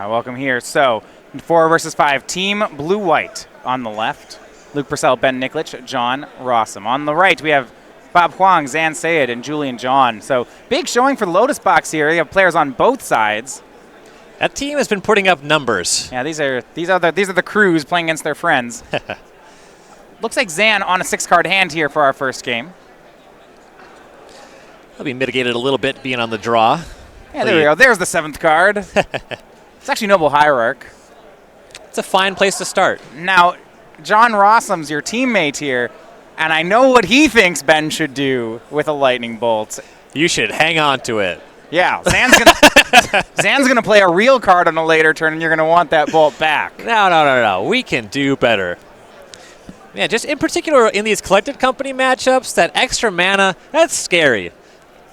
Welcome here. So, 4 versus 5. Team blue-white on the left. Luke Purcell, Ben Nikolich, John Rosum. On the right, we have Bob Huang, Zan Syed, and Julian John. So, big showing for the Lotus Box here. You have players on both sides. That team has been putting up numbers. Yeah, these are the crews playing against their friends. Looks like Zan on a 6-card hand here for our first game. He'll be mitigated a little bit being on the draw. Yeah, there we go. There's the 7th card. It's actually Noble Hierarch. It's a fine place to start. Now, John Rossum's your teammate here, and I know what he thinks Ben should do with a lightning bolt. You should hang on to it. Yeah, Zan's gonna play a real card on a later turn, and you're gonna want that bolt back. No. We can do better. Yeah, just in particular in these collected company matchups, that extra mana, that's scary.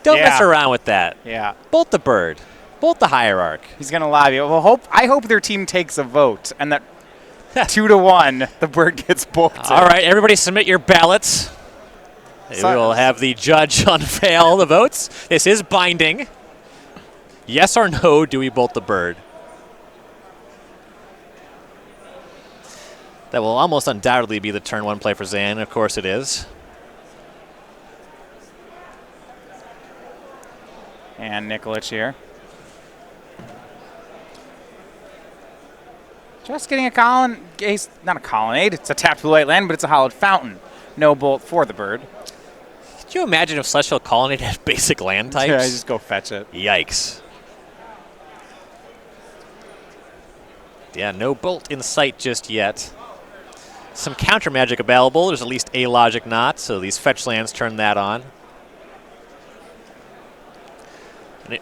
Don't mess around with that. Yeah. Bolt the bird. Bolt the Hierarch. He's gonna lobby. Well, I hope their team takes a vote, and that 2-1, the bird gets bolted. All right, everybody submit your ballots. We will have the judge unveil the votes. This is binding. Yes or no, do we bolt the bird? That will almost undoubtedly be the turn 1 play for Zan. Of course it is. And Nikolich here. Just getting a not a colonnade. It's a tapped blue-white land, but it's a hollowed fountain. No bolt for the bird. Could you imagine if Celestial Colonnade had basic land types? Yeah, just go fetch it. Yikes. Yeah, no bolt in sight just yet. Some counter magic available. There's at least a logic knot, so these fetch lands turn that on.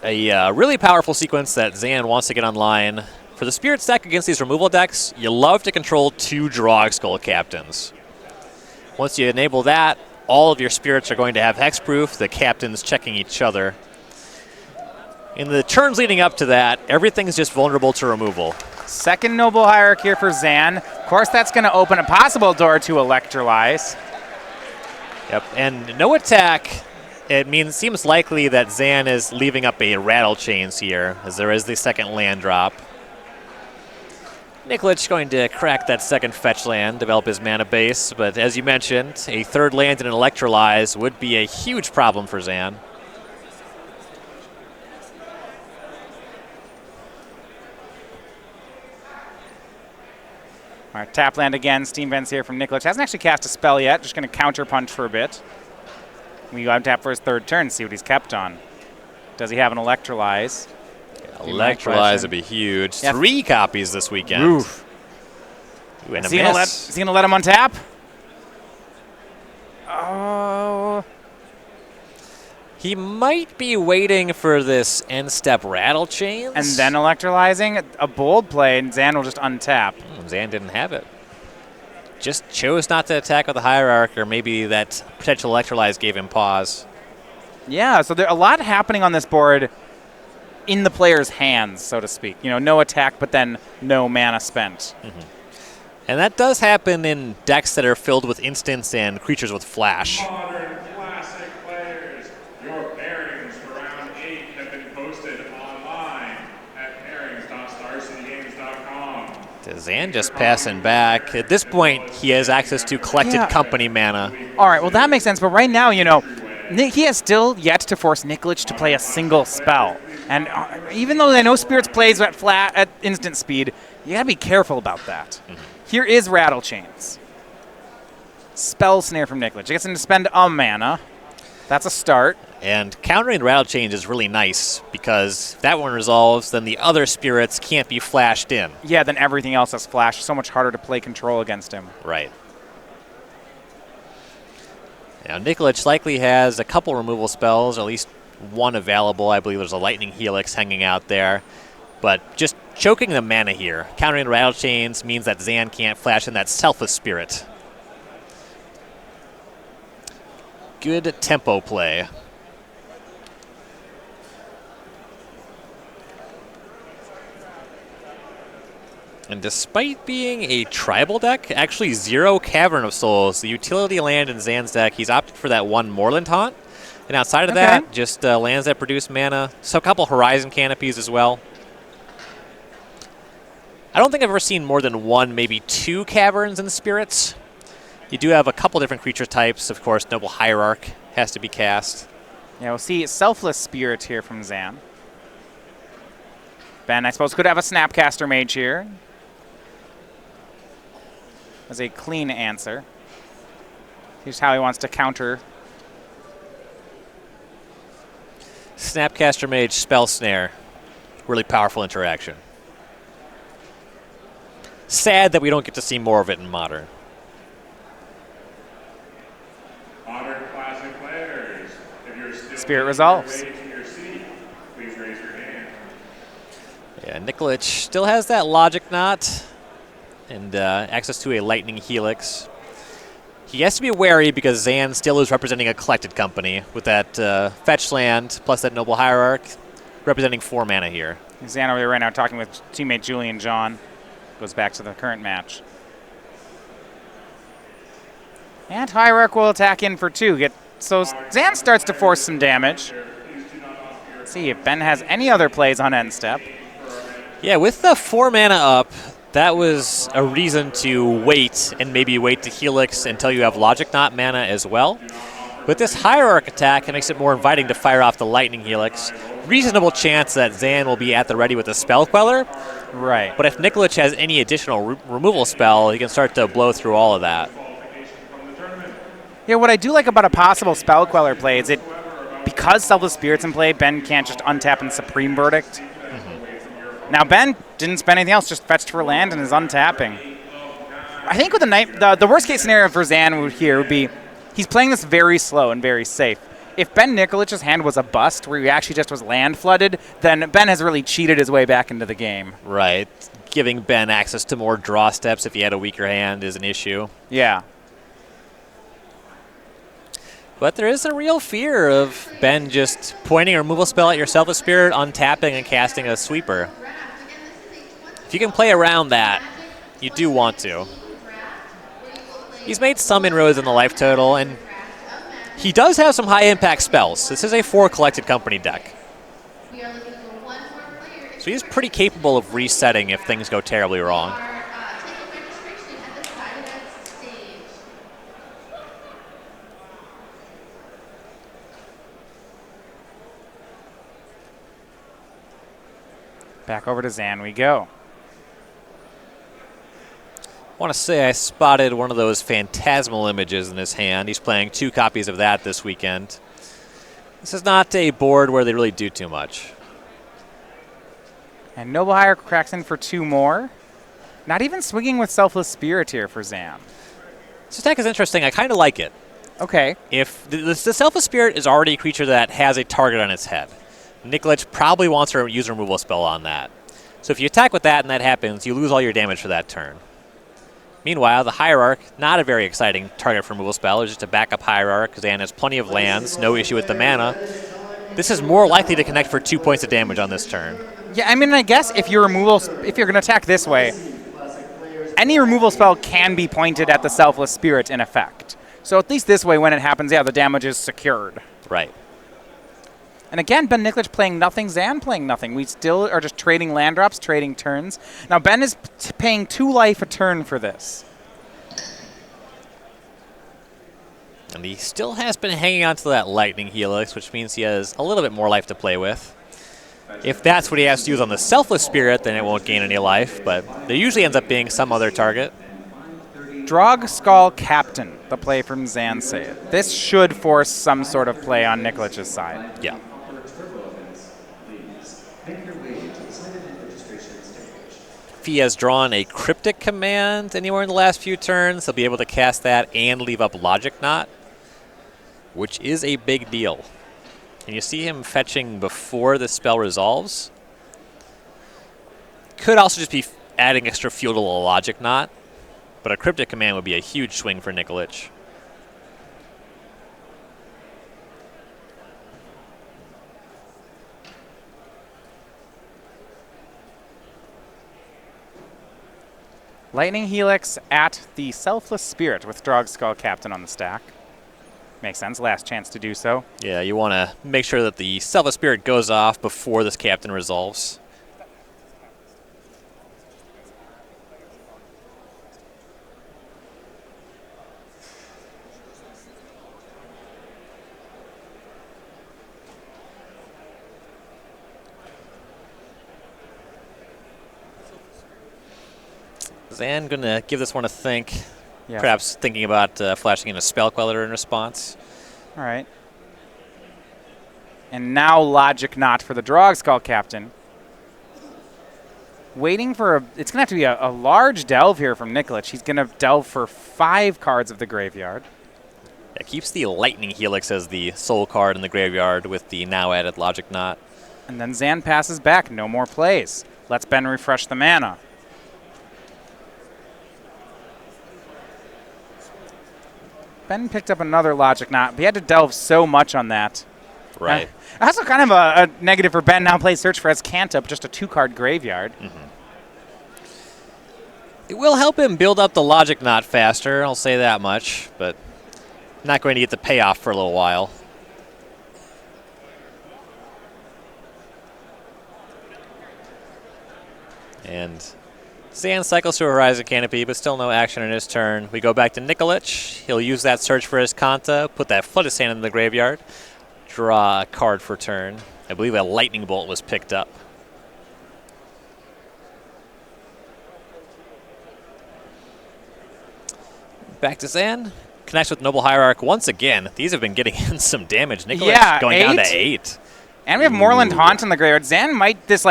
A really powerful sequence that Zan wants to get online. For the Spirit stack against these removal decks, you love to control 2 Draw Skull Captains. Once you enable that, all of your Spirits are going to have hexproof, the Captains checking each other. In the turns leading up to that, everything's just vulnerable to removal. Second Noble Hierarch here for Zan. Of course, that's going to open a possible door to Electrolyze. Yep, and no attack. It seems likely that Zan is leaving up a Rattle Chains here, as there is the second land drop. Nikolich going to crack that second fetch land, develop his mana base, but as you mentioned, a 3rd land and an Electrolyze would be a huge problem for Zan. All right, tap land again. Steam Vents here from Nikolich. Hasn't actually cast a spell yet. Just going to counter punch for a bit. We go tap for his 3rd turn, see what he's kept on. Does he have an Electrolyze? Electrolyze would be huge. Yeah. 3 copies this weekend. Oof. Ooh, and is he going to let him untap? Oh. He might be waiting for this end-step Rattle Chains. And then Electrolyzing. A bold play, and Zan will just untap. Zan didn't have it. Just chose not to attack with the Hierarch, or maybe that potential Electrolyze gave him pause. Yeah, so there's a lot happening on this board in the player's hands, so to speak. You know, no attack, but then no mana spent. Mm-hmm. And that does happen in decks that are filled with instants and creatures with flash. Modern Classic players, your pairings for round 8 have been posted online at pairings.starcitygames.com. Zan just passing back. At this point, he has access to collected company mana. All right, well, that makes sense. But right now, you know, he has still yet to force Nikolich to play a single spell. And even though I know Spirits plays at instant speed, you got to be careful about that. Mm-hmm. Here is Rattle Chains. Spell Snare from Nikolich. It gets him to spend a mana. That's a start. And countering the Rattle Chains is really nice because if that one resolves, then the other Spirits can't be flashed in. Yeah, then everything else has flash. So much harder to play control against him. Right. Now, Nikolich likely has a couple removal spells, or at least one available. I believe there's a Lightning Helix hanging out there. But just choking the mana here, countering the Rattle Chains, means that Zan can't flash in that Selfless Spirit. Good tempo play. And despite being a tribal deck, actually 0 Cavern of Souls, the utility land in Zan's deck, he's opted for that 1 Moorland Haunt. And outside of that, just lands that produce mana. So a couple Horizon Canopies as well. I don't think I've ever seen more than one, maybe two caverns and spirits. You do have a couple different creature types. Of course, Noble Hierarch has to be cast. Yeah, we'll see Selfless Spirit here from Zan. Ben, I suppose, could have a Snapcaster Mage here. As a clean answer. Here's how he wants to counter. Snapcaster Mage, Spell Snare. Really powerful interaction. Sad that we don't get to see more of it in Modern. Modern Classic players, if you're still Spirit resolves. to your seat, please raise your hand. Yeah, Nikolich still has that Logic Knot and access to a Lightning Helix. He has to be wary because Zan still is representing a collected company with that fetch land plus that Noble Hierarch representing 4 mana here. Zan over there right now talking with teammate Julian John. Goes back to the current match. And Hierarch will attack in for 2. So Zan starts to force some damage. Let's see if Ben has any other plays on end step. Yeah, with the 4 mana up, that was a reason to wait and maybe wait to Helix until you have Logic Knot mana as well. With this Hierarch attack, it makes it more inviting to fire off the Lightning Helix. Reasonable chance that Zan will be at the ready with a Spell Queller. Right. But if Nikolich has any additional removal spell, he can start to blow through all of that. Yeah, what I do like about a possible Spell Queller play is because Selfless Spirit's in play, Ben can't just untap and Supreme Verdict. Now Ben didn't spend anything else, just fetched for land and is untapping. I think with the worst case scenario for Zan here would be he's playing this very slow and very safe. If Ben Nikolich's hand was a bust, where he actually just was land flooded, then Ben has really cheated his way back into the game. Right. Giving Ben access to more draw steps if he had a weaker hand is an issue. Yeah. But there is a real fear of Ben just pointing a removal spell at your Selfless Spirit, untapping, and casting a sweeper. If you can play around that, you do want to. He's made some inroads in the life total, and he does have some high-impact spells. This is a 4 collected company deck. So he's pretty capable of resetting if things go terribly wrong. Back over to Zan we go. I want to say I spotted one of those phantasmal images in his hand. He's playing 2 copies of that this weekend. This is not a board where they really do too much. And Noble Hierarch cracks in for 2 more. Not even swinging with Selfless Spirit here for Zan. This deck is interesting. I kind of like it. Okay. If the Selfless Spirit is already a creature that has a target on its head, Nikolich probably wants to use a removal spell on that. So if you attack with that and that happens, you lose all your damage for that turn. Meanwhile, the Hierarch, not a very exciting target for removal spell. It's just a backup Hierarch because Zan has plenty of lands, no issue with the mana. This is more likely to connect for 2 points of damage on this turn. Yeah, I mean, I guess if you're going to attack this way, any removal spell can be pointed at the Selfless Spirit in effect. So at least this way, when it happens, yeah, the damage is secured. Right. And again, Ben Nikolich playing nothing, Zan playing nothing. We still are just trading land drops, trading turns. Now Ben is paying 2 life a turn for this. And he still has been hanging on to that Lightning Helix, which means he has a little bit more life to play with. If that's what he has to use on the Selfless Spirit, then it won't gain any life, but there usually ends up being some other target. Drog Skull Captain, the play from Zan Syed. This should force some sort of play on Nikolich's side. Yeah. If he has drawn a Cryptic Command anywhere in the last few turns, he'll be able to cast that and leave up Logic Knot, which is a big deal. And you see him fetching before the spell resolves. Could also just be adding extra fuel to a Logic Knot, but a Cryptic Command would be a huge swing for Nikolich. Lightning Helix at the Selfless Spirit with Drog Skull Captain on the stack. Makes sense. Last chance to do so. Yeah, you want to make sure that the Selfless Spirit goes off before this Captain resolves. Zan going to give this one a think. Yeah. Perhaps thinking about flashing in a Spell Queller in response. All right. And now Logic Knot for the Drog Skull Captain. Waiting for it's going to have to be a large delve here from Nikolich. He's going to delve for 5 cards of the graveyard. It keeps the Lightning Helix as the sole card in the graveyard with the now added Logic Knot. And then Zan passes back. No more plays. Lets Ben refresh the mana. Ben picked up another Logic Knot, but he had to delve so much on that. Right. Also kind of a negative for Ben. Now plays Search for Escantup, just a 2-card graveyard. It will help him build up the Logic Knot faster, I'll say that much, but not going to get the payoff for a little while. And Zan cycles through Horizon Canopy, but still no action in his turn. We go back to Nikolich. He'll use that Search for his Kanta, put that Flooded Sand in the graveyard, draw a card for turn. I believe a Lightning Bolt was picked up. Back to Zan. Connects with Noble Hierarch once again. These have been getting in some damage. Nikolich going down to 8. And we have Moorland Haunt in the graveyard. Zan might this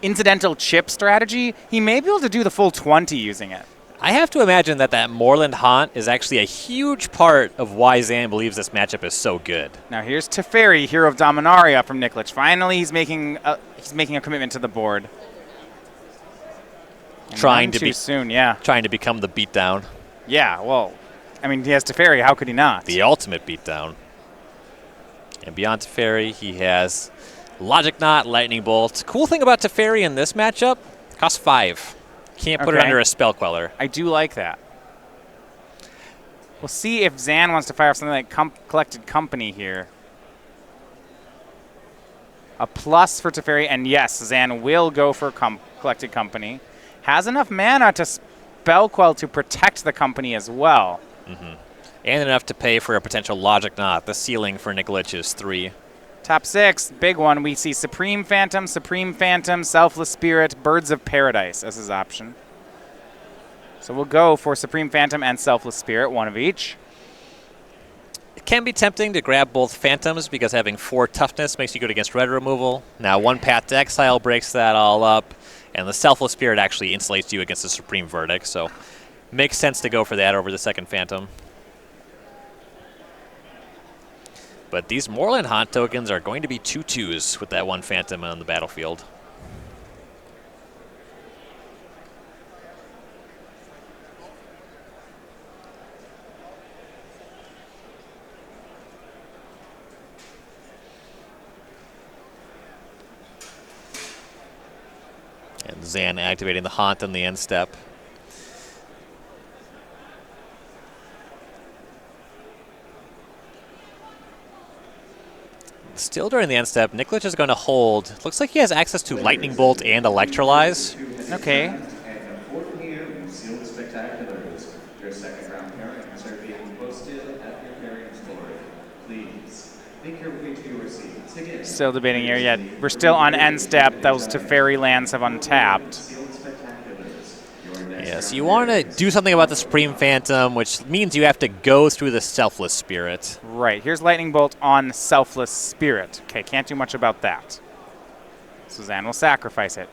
incidental chip strategy. He may be able to do the full 20 using it. I have to imagine that Moorland Haunt is actually a huge part of why Zan believes this matchup is so good. Now here's Teferi, Hero of Dominaria from Nikolich. Finally, he's making a commitment to the board. And Trying to too soon, yeah. Trying to become the beatdown. Yeah, well, I mean, he has Teferi. How could he not? The ultimate beatdown. And beyond Teferi, he has Logic Knot, Lightning Bolt. Cool thing about Teferi in this matchup, costs 5. Can't put it under a Spell Queller. I do like that. We'll see if Zan wants to fire off something like Collected Company here. A plus for Teferi, and yes, Zan will go for Collected Company. Has enough mana to Spell Quell to protect the company as well. And enough to pay for a potential Logic Knot. The ceiling for Nikolich is 3. Top 6, big one. We see Supreme Phantom, Selfless Spirit, Birds of Paradise as his option. So we'll go for Supreme Phantom and Selfless Spirit, one of each. It can be tempting to grab both Phantoms because having 4 toughness makes you good against red removal. Now 1 Path to Exile breaks that all up, and the Selfless Spirit actually insulates you against the Supreme Verdict, so makes sense to go for that over the second Phantom. But these Moorland Haunt tokens are going to be 2/2s with that 1 Phantom on the battlefield. And Zan activating the Haunt on the end step. Still during the end step, Nikolich is going to hold. Looks like he has access to Lightning Bolt and Electrolyze. Okay. And at 4 p.m., Sealed Spectaculars. Your second round pairings are being posted at your pairing store. Please make your way to your seats again. Still debating here yet. We're still on end step. Those Teferi lands have untapped. Yeah, so you want to do something about the Supreme Phantom, which means you have to go through the Selfless Spirit. Right. Here's Lightning Bolt on Selfless Spirit. Okay, can't do much about that. So Zan will sacrifice it.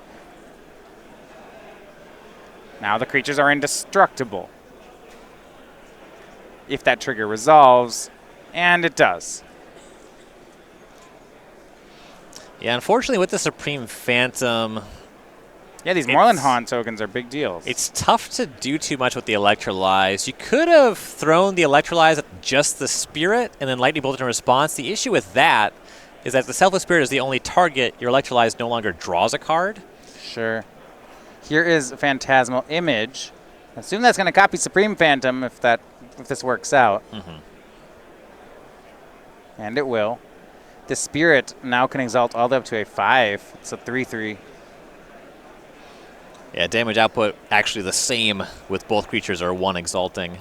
Now the creatures are indestructible. If that trigger resolves, and it does. Yeah, unfortunately with the Supreme Phantom, yeah, these Moorland Haunt tokens are big deals. it's tough to do too much with the Electrolyze. You could have thrown the Electrolyze at just the Spirit and then Lightning Bolt in response. The issue with that is that the Selfless Spirit is the only target. Your Electrolyze no longer draws a card. Sure. Here is Phantasmal Image. Assume that's going to copy Supreme Phantom if this works out. And it will. The Spirit now can exalt all the way up to a 5. It's a 3/3. Yeah, damage output actually the same with both creatures or 1 exalting.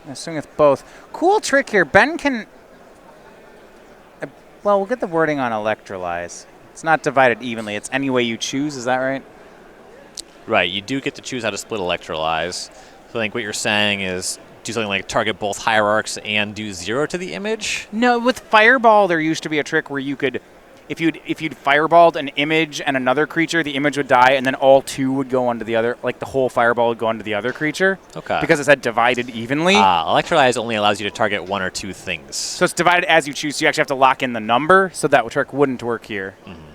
I'm swing with both. Cool trick here. Ben can... well, we'll get the wording on Electrolyze. It's not divided evenly. It's any way you choose. Is that right? Right. You do get to choose how to split Electrolyze. So I think what you're saying is do something like target both hierarchs and do 0 to the image? No, with Fireball, there used to be a trick where you could, if you'd fireballed an image and another creature, the image would die, and then all 2 would go onto the other, like the whole fireball would go onto the other creature. Okay. Because it said divided evenly. Electrolyze only allows you to target 1 or 2 things. So it's divided as you choose, so you actually have to lock in the number, so that trick wouldn't work here. Mm-hmm.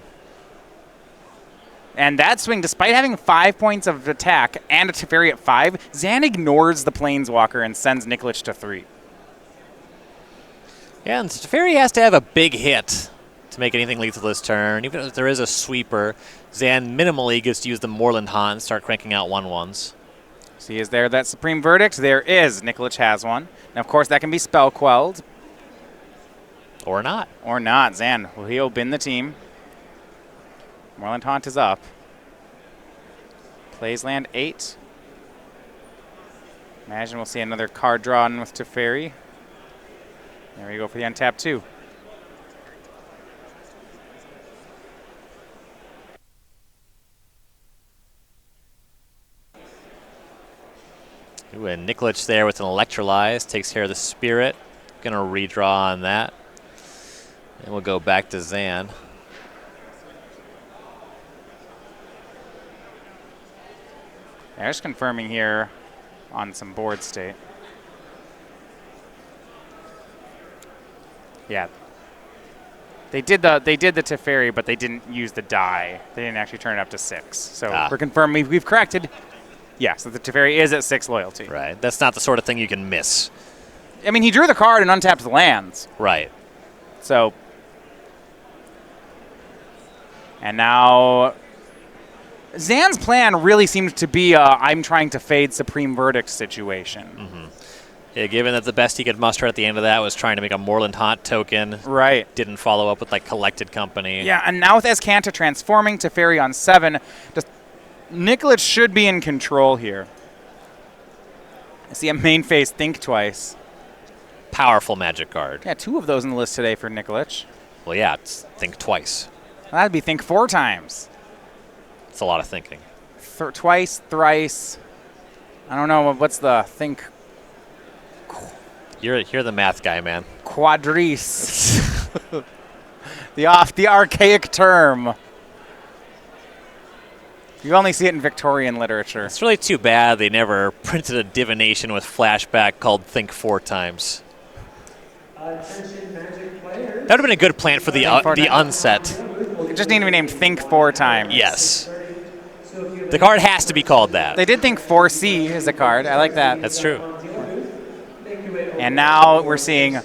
And that swing, despite having 5 points of attack and a Teferi at 5, Zan ignores the Planeswalker and sends Nikolich to 3. Yeah, and Teferi has to have a big hit to make anything lethal this turn. Even if there is a sweeper, Zan minimally gets to use the Moorland Haunt and start cranking out 1/1s. See, is there that Supreme Verdict? There is. Nikolich has one. Now, of course, that can be spell quelled. Or not. Or not. Zan, will he bin the team? Moorland Haunt is up. Plays land 8. Imagine we'll see another card drawn with Teferi. There we go for the untap 2. Ooh, and Nikolich there with an Electrolyze takes care of the Spirit. Gonna redraw on that. And we'll go back to Zan. Yeah, just confirming here on some board state. Yeah. They did the Teferi, but they didn't use the die. They didn't actually turn it up to 6. So we're confirming we've corrected. Yeah, so the Teferi is at 6 loyalty. Right. That's not the sort of thing you can miss. I mean, he drew the card and untapped the lands. Right. So. And now Zan's plan really seemed to be a I'm trying to fade Supreme Verdict situation. Mm-hmm. Yeah, given that the best he could muster at the end of that was trying to make a Moorland Haunt token. Right. Didn't follow up with like Collected Company. Yeah, and now with Azcanta transforming Teferi on 7, Nikolich should be in control here. I see a main phase Think Twice. Powerful Magic card. Yeah, 2 of those in the list today for Nikolich. Well, yeah, it's Think Twice. Well, that'd be Think 4 times. It's a lot of thinking. Twice, thrice. I don't know, what's the Think? You're the math guy, man. Quadrice. the archaic term. You only see it in Victorian literature. It's really too bad they never printed a divination with flashback called Think 4 times. That would have been a good plant for the unset. It just need to be named Think 4 times. Yes. The card has to be called that. They did think 4C is a card. I like that. That's true. And now we're seeing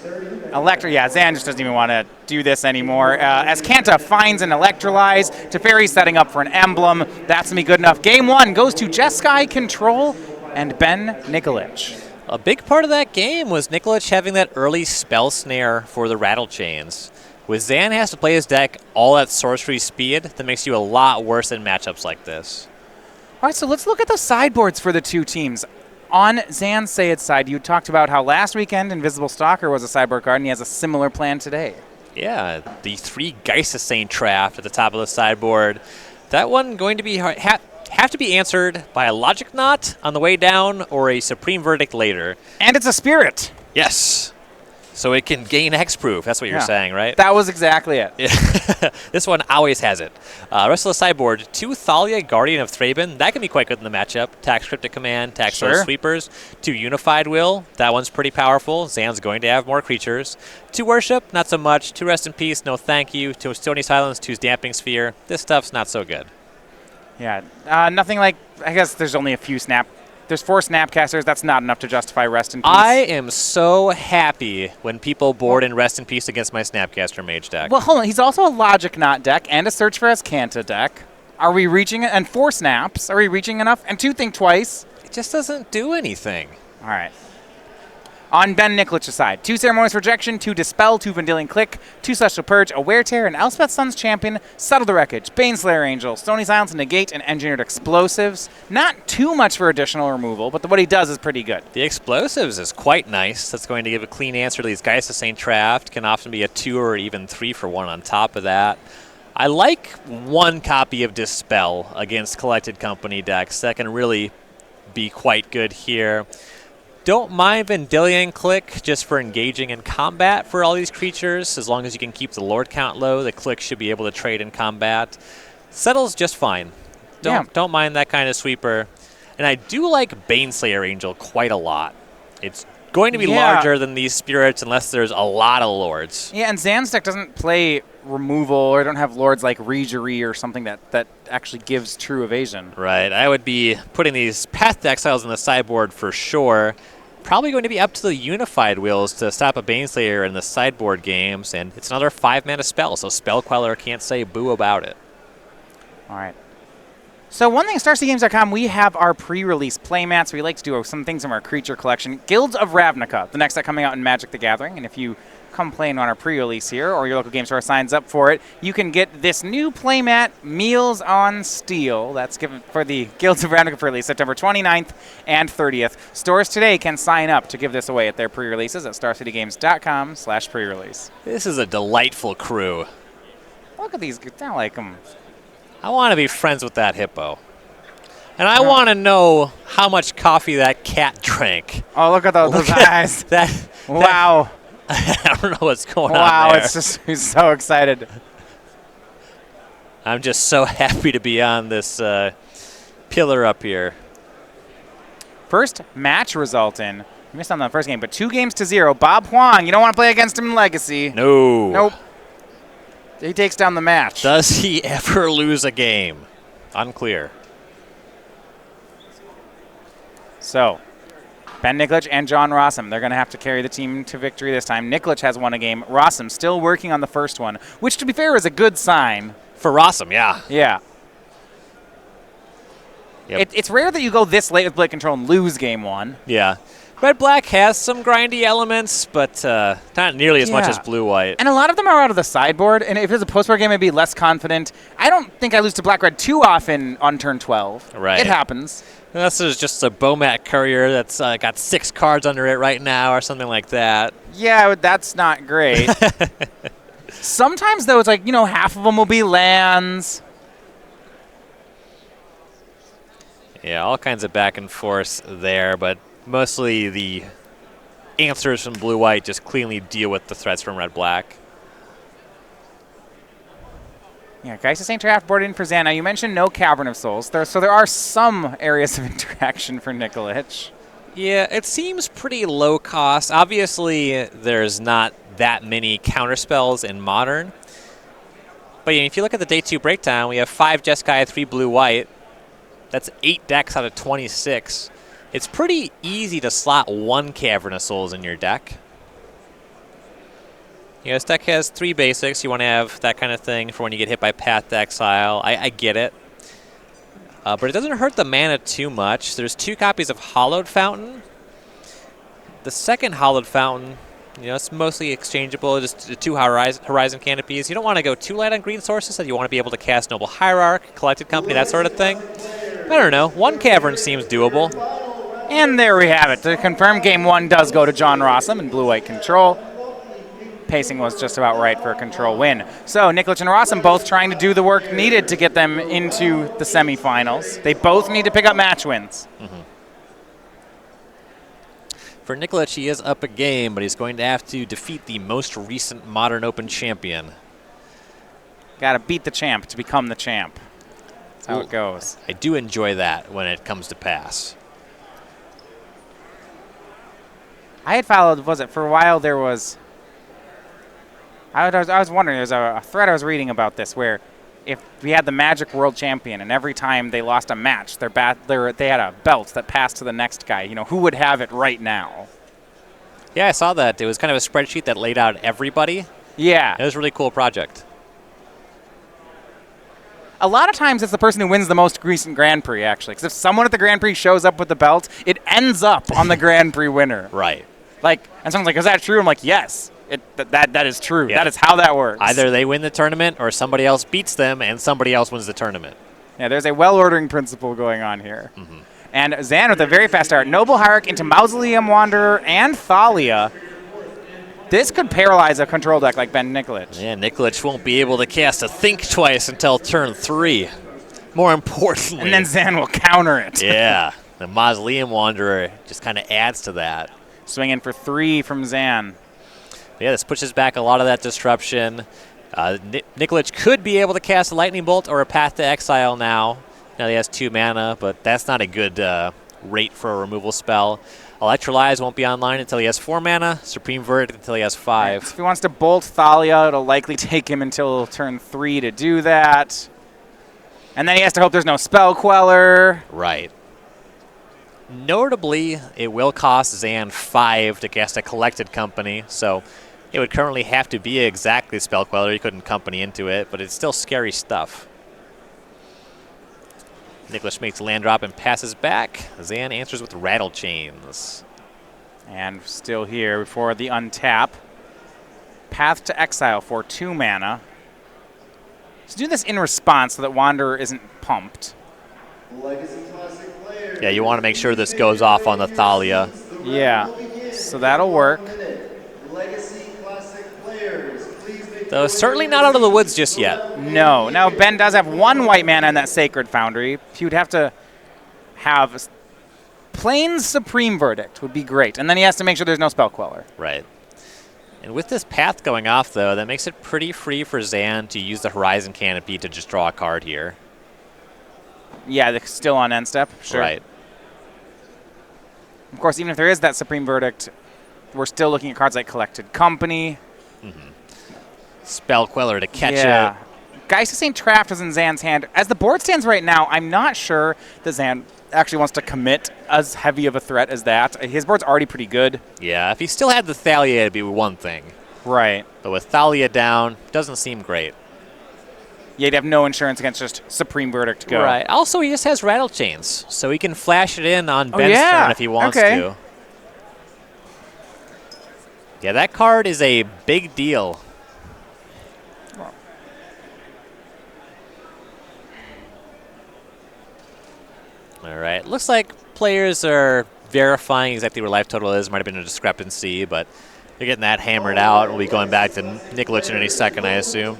Electro. Yeah, Zan just doesn't even want to do this anymore. Azcanta finds an Electrolyze. Teferi setting up for an emblem. That's going to be good enough. Game 1 goes to Jeskai Control and Ben Nikolich. A big part of that game was Nikolich having that early spell snare for the Rattle Chains. With Zan has to play his deck all at sorcery speed, that makes you a lot worse in matchups like this. All right, so let's look at the sideboards for the 2 teams. On Zan Syed's side, you talked about how last weekend Invisible Stalker was a sideboard card, and he has a similar plan today. Yeah, the 3 Geist-Sustained Traft at the top of the sideboard. That one going to be have to be answered by a Logic Knot on the way down or a Supreme Verdict later. And it's a Spirit. Yes. So it can gain hexproof. That's what you're saying, right? That was exactly it. Yeah. This one always has it. Rest of the sideboard, 2 Thalia, Guardian of Thraben. That can be quite good in the matchup. Tax Cryptic Command, Tax Soul Sweepers. 2 Unified Will. That one's pretty powerful. Zan's going to have more creatures. 2 Worship, not so much. 2 Rest in Peace, no thank you. 2 Stony Silence, 2 Damping Sphere. This stuff's not so good. Yeah, nothing like, I guess there's only a few There's 4 Snapcasters. That's not enough to justify Rest in Peace. I am so happy when people board in Rest in Peace against my Snapcaster Mage deck. Well, hold on. He's also a Logic Knot deck and a Search for Azcanta deck. Are we reaching it? And 4 Snaps. Are we reaching enough? And 2 Think Twice. It just doesn't do anything. All right. On Ben Nikolich's side, 2 Ceremonious Rejection, 2 Dispel, 2 Vendilion Click, 2 Celestial Purge, a Wear Tear, an Elspeth Sun's Champion, Settle the Wreckage, Baneslayer Angel, Stony Silence, Negate, and Engineered Explosives. Not too much for additional removal, but what he does is pretty good. The Explosives is quite nice. That's going to give a clean answer to these Geist-Sustained Traft. Can often be a 2 or even 3 for 1 on top of that. I like one copy of Dispel against Collected Company decks. That can really be quite good here. Don't mind Vendilion Click just for engaging in combat for all these creatures. As long as you can keep the Lord count low, the Click should be able to trade in combat. Settles just fine. Don't mind that kind of sweeper. And I do like Baneslayer Angel quite a lot. It's going to be larger than these spirits unless there's a lot of lords. Yeah, and Zan's deck doesn't play removal or don't have lords like Regery or something that actually gives true evasion. Right. I would be putting these Path to Exiles on the sideboard for sure. Probably going to be up to the Unified wheels to stop a Baneslayer in the sideboard games, and it's another 5-mana spell, so Spell Queller can't say boo about it. All right. So one thing, StarCityGames.com, we have our pre-release playmats. We like to do some things from our creature collection. Guilds of Ravnica, the next set coming out in Magic the Gathering. And if you come playing on our pre-release here, or your local game store signs up for it, you can get this new playmat, Meals on Steel. That's given for the Guilds of Ravnica pre-release, September 29th and 30th. Stores today can sign up to give this away at their pre-releases at StarCityGames.com/pre-release. This is a delightful crew. Look at these. I like them. I want to be friends with that hippo. And I want to know how much coffee that cat drank. Oh, look at those eyes. Wow. I don't know what's going on Wow, there. it's just, he's so excited. I'm just so happy to be on this pillar up here. First match result in. You missed on the first game, but 2-0. Bob Huang, you don't want to play against him in Legacy. No. Nope. He takes down the match. Does he ever lose a game? Unclear. So, Ben Nikolich and John Rosum, they're going to have to carry the team to victory this time. Nikolich has won a game. Rosum still working on the first one, which, to be fair, is a good sign. For Rosum, yeah. Yeah. Yep. It's rare that you go this late with Blade Control and lose game one. Yeah. Red-Black has some grindy elements, but not nearly as much as Blue-White. And a lot of them are out of the sideboard, and if it's a post-board game, I'd be less confident. I don't think I lose to Black-Red too often on turn 12. Right. It happens. This is just a Bomat Courier that's got 6 cards under it right now or something like that. Yeah, that's not great. Sometimes, though, it's like, half of them will be lands. Yeah, all kinds of back and forth there, but mostly the answers from Blue-White just cleanly deal with the threats from Red-Black. Yeah, Geist Saint draft board in for Zan. Now, you mentioned no Cavern of Souls, so there are some areas of interaction for Nikolich. Yeah, it seems pretty low cost. Obviously, there's not that many counterspells in Modern. But if you look at the Day 2 breakdown, we have 5 Jeskai, 3 Blue-White. That's 8 decks out of 26. It's pretty easy to slot 1 Cavern of Souls in your deck. This deck has 3 basics. You want to have that kind of thing for when you get hit by Path to Exile. I get it. But it doesn't hurt the mana too much. There's 2 copies of Hallowed Fountain. The second Hallowed Fountain, it's mostly exchangeable. Just the 2 Horizon Canopies. You don't want to go too light on green sources, so you want to be able to cast Noble Hierarch, Collected Company, that sort of thing. I don't know. 1 Cavern seems doable. And there we have it. To confirm, game 1 does go to John Rosum in Blue-White Control. Pacing was just about right for a control win. So Nikolich and Rosum both trying to do the work needed to get them into the semifinals. They both need to pick up match wins. Mm-hmm. For Nikolich, he is up a game, but he's going to have to defeat the most recent Modern Open champion. Got to beat the champ to become the champ. That's how it goes. I do enjoy that when it comes to pass. I had followed, for a while there was... I was wondering, there's a thread I was reading about this where if we had the Magic World Champion and every time they lost a match, they had a belt that passed to the next guy, who would have it right now? Yeah, I saw that. It was kind of a spreadsheet that laid out everybody. Yeah. It was a really cool project. A lot of times it's the person who wins the most recent Grand Prix, actually. Because if someone at the Grand Prix shows up with the belt, it ends up on the Grand Prix winner. Right. And someone's like, is that true? I'm like, yes. That is true. Yeah. That is how that works. Either they win the tournament or somebody else beats them and somebody else wins the tournament. Yeah, there's a well-ordering principle going on here. Mm-hmm. And Zan with a very fast start. Noble Hierarch into Mausoleum Wanderer and Thalia. This could paralyze a control deck like Ben Nikolich. Yeah, Nikolich won't be able to cast a Think Twice until turn 3. More importantly. And then Zan will counter it. Yeah, the Mausoleum Wanderer just kind of adds to that. Swinging for 3 from Zan. Yeah, this pushes back a lot of that disruption. Nikolich could be able to cast a Lightning Bolt or a Path to Exile now. Now he has 2 mana, but that's not a good rate for a removal spell. Electrolyze won't be online until he has 4 mana. Supreme Verdict until he has 5. If he wants to bolt Thalia, it'll likely take him until turn 3 to do that. And then he has to hope there's no Spell Queller. Right. Notably, it will cost Zan 5 to cast a Collected Company, so it would currently have to be exactly Spell Queller. You couldn't company into it, but it's still scary stuff. Nikolich makes a land drop and passes back. Zan answers with Rattle Chains. And still here before the untap. Path to Exile for 2 mana. So do this in response so that Wanderer isn't pumped. Yeah, you want to make sure this goes off on the Thalia. Yeah, so that'll work. Though certainly not out of the woods just yet. No. Now, Ben does have 1 white mana in that Sacred Foundry. He would have to have plain Supreme Verdict would be great. And then he has to make sure there's no Spell Queller. Right. And with this path going off, though, that makes it pretty free for Zan to use the Horizon Canopy to just draw a card here. Yeah, they're still on end step. Sure. Right. Of course, even if there is that Supreme Verdict, we're still looking at cards like Collected Company. Spell Queller to catch it. Geist of St. Trapped is in Zan's hand. As the board stands right now, I'm not sure that Zan actually wants to commit as heavy of a threat as that. His board's already pretty good. Yeah, if he still had the Thalia, it'd be one thing. Right. But with Thalia down, doesn't seem great. Yeah, he'd have no insurance against just Supreme Verdict to go. Right. Also, he just has Rattle Chains, so he can flash it in on Ben's turn if he wants to. Yeah, that card is a big deal. All right. Looks like players are verifying exactly where life total is. Might have been a discrepancy, but they're getting that hammered out. We'll be going back to Nikolich in any second, I assume.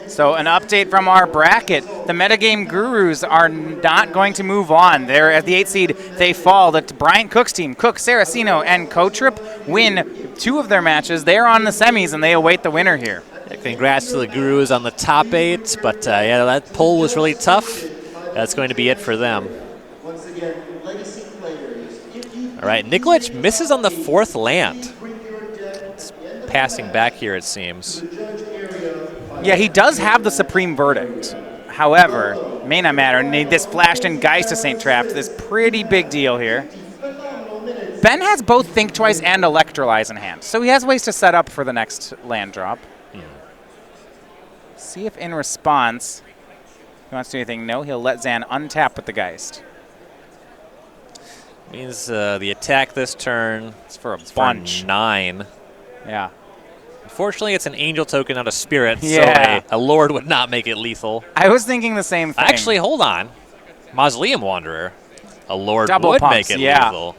So an update from our bracket. The metagame gurus are not going to move on. They're at the 8th seed. They fall. That Bryant Cook's team, Cook, Saraceno, and Cotrip win 2 of their matches. They're on the semis, and they await the winner here. Yeah, congrats to the gurus on the top 8, but yeah, that poll was really tough. That's going to be it for them. All right, Nikolich misses on the 4th land. It's passing back here, it seems. Yeah, he does have the Supreme Verdict. However, may not matter. This flashed in Geist of St. Trapped. This pretty big deal here. Ben has both Think Twice and Electrolyze in hand, so he has ways to set up for the next land drop. See if in response he wants to do anything. No, he'll let Zan untap with the Geist. Means the attack this turn is for a bunch. 9. Yeah. Unfortunately, it's an angel token, not a spirit, yeah. So a lord would not make it lethal. I was thinking the same thing. Actually, hold on. Mausoleum Wanderer. A lord Double would pumps, make it yeah. lethal.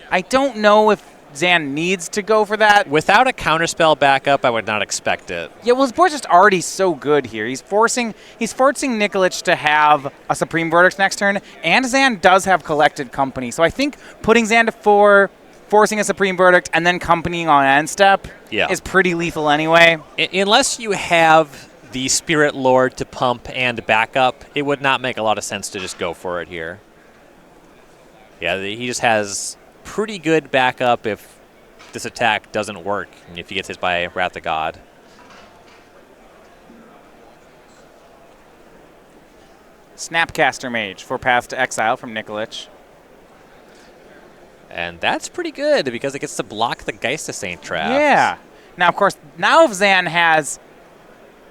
I don't know if Zan needs to go for that. Without a counterspell backup, I would not expect it. Yeah, well, his board's just already so good here. He's forcing Nikolich to have a Supreme Verdict next turn, and Zan does have Collected Company. So I think putting Zan to 4, forcing a Supreme Verdict, and then companying on end step is pretty lethal anyway. Unless you have the Spirit Lord to pump and backup, it would not make a lot of sense to just go for it here. Yeah, he just has pretty good backup if this attack doesn't work, and if he gets hit by Wrath of God. Snapcaster Mage for Path to Exile from Nikolich. And that's pretty good because it gets to block the Geist of St. Trapped. Yeah. Now, of course, now if Zan has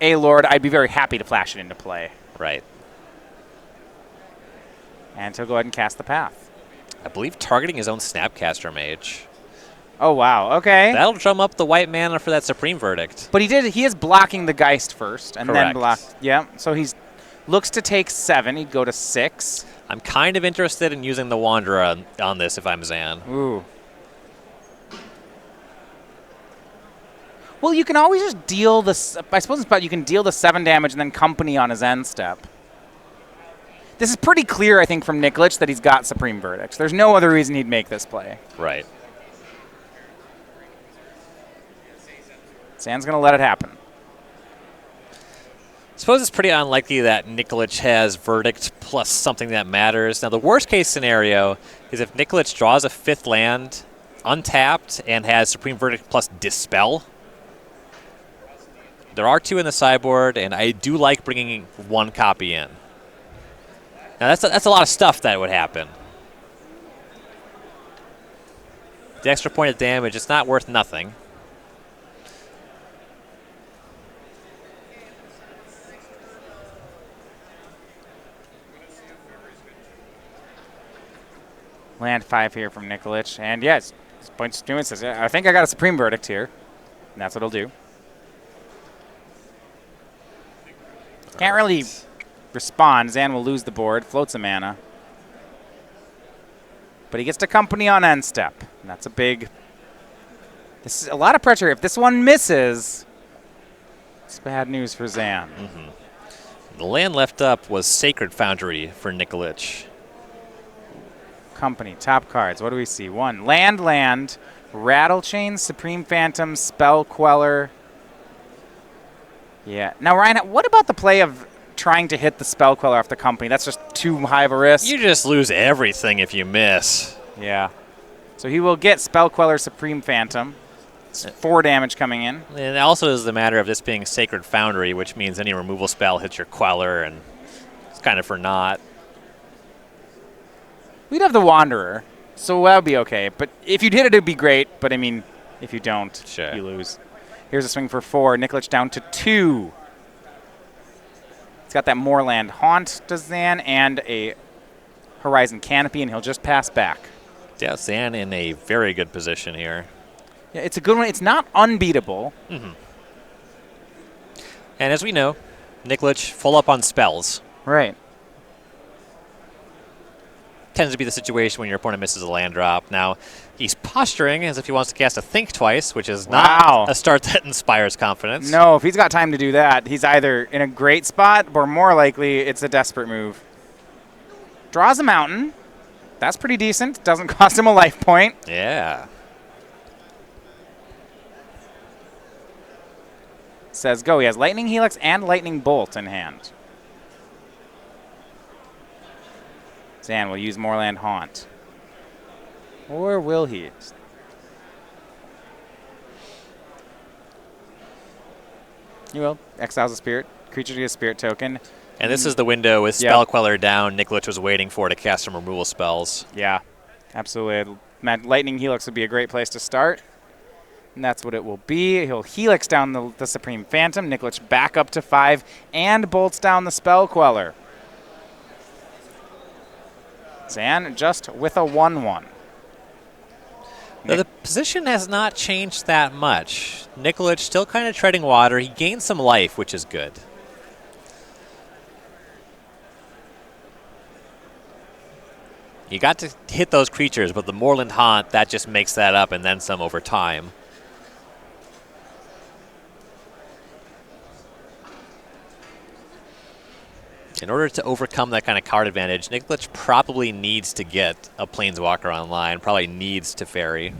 a Lord, I'd be very happy to flash it into play. Right. And he'll go ahead and cast the Path. I believe targeting his own Snapcaster Mage. Oh, wow. Okay. That'll drum up the white mana for that Supreme Verdict. But he is blocking the Geist first and Correct. then block. Yeah. So he's Looks to take 7. He'd go to 6. I'm kind of interested in using the Wanderer on this if I'm Zan. Ooh. Well, you can always just deal the. I suppose you can deal the 7 damage and then company on his end step. This is pretty clear, I think, from Nikolich that he's got Supreme Verdict. There's no other reason he'd make this play. Right. Zan's going to let it happen. I suppose it's pretty unlikely that Nikolich has Verdict plus something that matters. Now, the worst case scenario is if Nikolich draws a 5th land untapped and has Supreme Verdict plus Dispel. There are 2 in the sideboard, and I do like bringing 1 copy in. Now, that's a lot of stuff that would happen. The extra point of damage, it's not worth nothing. Land 5 here from Nikolich. And yes, points to and says, I think I got a Supreme Verdict here. And that's what he'll do. Can't really respond. Zan will lose the board, floats a mana. But he gets to company on end step. And that's a big. This is a lot of pressure. If this one misses, it's bad news for Zan. The land left up was Sacred Foundry for Nikolich. Company, top cards. What do we see? 1, land, Rattle Chain, Supreme Phantom, Spell Queller. Yeah. Now, Ryan, what about the play of trying to hit the Spell Queller off the company? That's just too high of a risk. You just lose everything if you miss. Yeah. So he will get Spell Queller, Supreme Phantom. It's 4 damage coming in. And it also is the matter of this being Sacred Foundry, which means any removal spell hits your Queller, and it's kind of for naught. We'd have the Wanderer, so that would be okay. But if you'd hit it, it'd be great. But, I mean, if you don't, Sure. you lose. Here's a swing for 4. Nikolich down to 2. He's got that Moorland Haunt to Zan and a Horizon Canopy, and he'll just pass back. Yeah, Zan in a very good position here. Yeah, it's a good one. It's not unbeatable. And as we know, Nikolich full up on spells. Right. Tends to be the situation when your opponent misses a land drop. Now, he's posturing as if he wants to cast a Think Twice, which is not a start that inspires confidence. No, if he's got time to do that, he's either in a great spot or more likely it's a desperate move. Draws a mountain. That's pretty decent. Doesn't cost him a life point. Yeah. Says go. He has Lightning Helix and Lightning Bolt in hand. Zan will use Moorland Haunt. Or will he? He will. Exiles a spirit. Creature to get a spirit token. And this is the window with Spell Queller down Nikolich was waiting for to cast some removal spells. Yeah, absolutely. Lightning Helix would be a great place to start. And that's what it will be. He'll Helix down the Supreme Phantom. Nikolich back up to 5 and bolts down the Spell Queller. Zan just with a 1-1. Now, the position has not changed that much. Nikolich still kind of treading water. He gained some life, which is good. You got to hit those creatures, but the Moorland Haunt, that just makes that up and then some over time. In order to overcome that kind of card advantage, Nikolich probably needs to get a Planeswalker online, probably needs to ferry.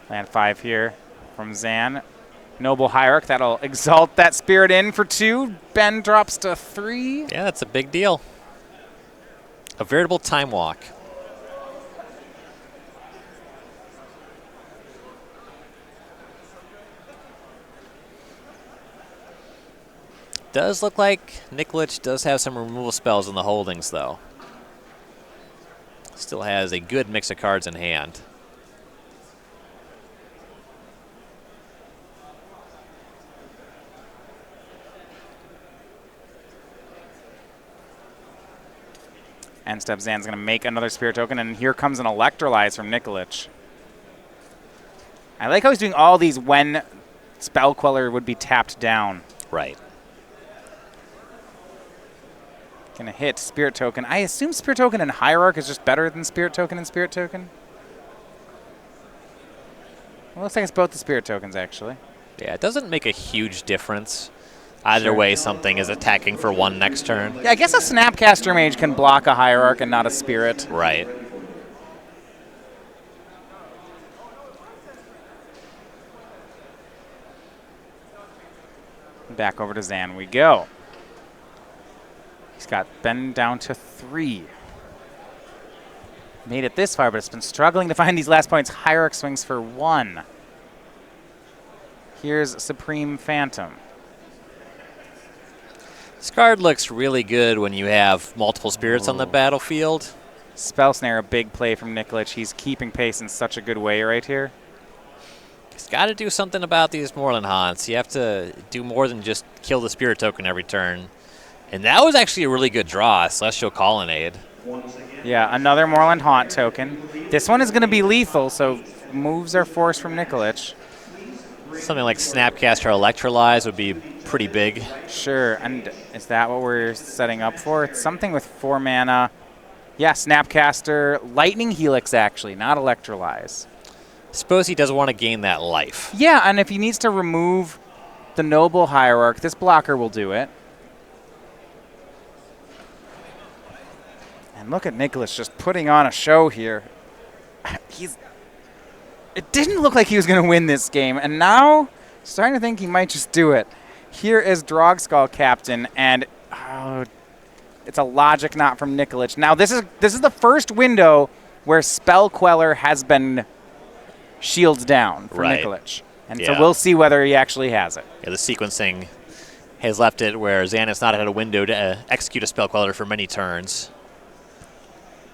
Land 5 here from Zan. Noble Hierarch, that'll exalt that spirit in for 2. Ben drops to 3. Yeah, that's a big deal. A veritable time walk. Does look like Nikolich does have some removal spells in the holdings, though. Still has a good mix of cards in hand. End step, Zan's going to make another Spirit Token, and here comes an Electrolyze from Nikolich. I like how he's doing all these when Spell Queller would be tapped down. Right. Going to hit Spirit Token. I assume Spirit Token and Hierarch is just better than Spirit Token and Spirit Token. Well, looks like it's both the Spirit Tokens, actually. Yeah, it doesn't make a huge difference. Either way, something is attacking for 1 next turn. Yeah, I guess a Snapcaster Mage can block a Hierarch and not a Spirit. Right. Back over to Zan we go. He's got Ben down to 3. Made it this far, but it's been struggling to find these last points. Hierarch swings for 1. Here's Supreme Phantom. This card looks really good when you have multiple spirits on the battlefield. Spell Snare, a big play from Nikolich. He's keeping pace in such a good way right here. He's got to do something about these Moorland Haunts. You have to do more than just kill the Spirit Token every turn. And that was actually a really good draw, Celestial Colonnade. Yeah, another Moorland Haunt token. This one is going to be lethal, so moves are forced from Nikolich. Something like Snapcaster or Electrolyze would be pretty big. Sure, and is that what we're setting up for? It's something with 4 mana. Yeah, Snapcaster, Lightning Helix actually, not Electrolyze. Suppose he doesn't want to gain that life. Yeah, and if he needs to remove the Noble Hierarch, this blocker will do it. And look at Nikolich just putting on a show here. It didn't look like he was going to win this game, and now starting to think he might just do it. Here is Drogskull Captain, and it's a logic knot from Nikolich. Now this is the first window where Spell Queller has been shields down for Nikolich. And so we'll see whether he actually has it. Yeah, the sequencing has left it where Zan has not had a window to execute a Spell Queller for many turns.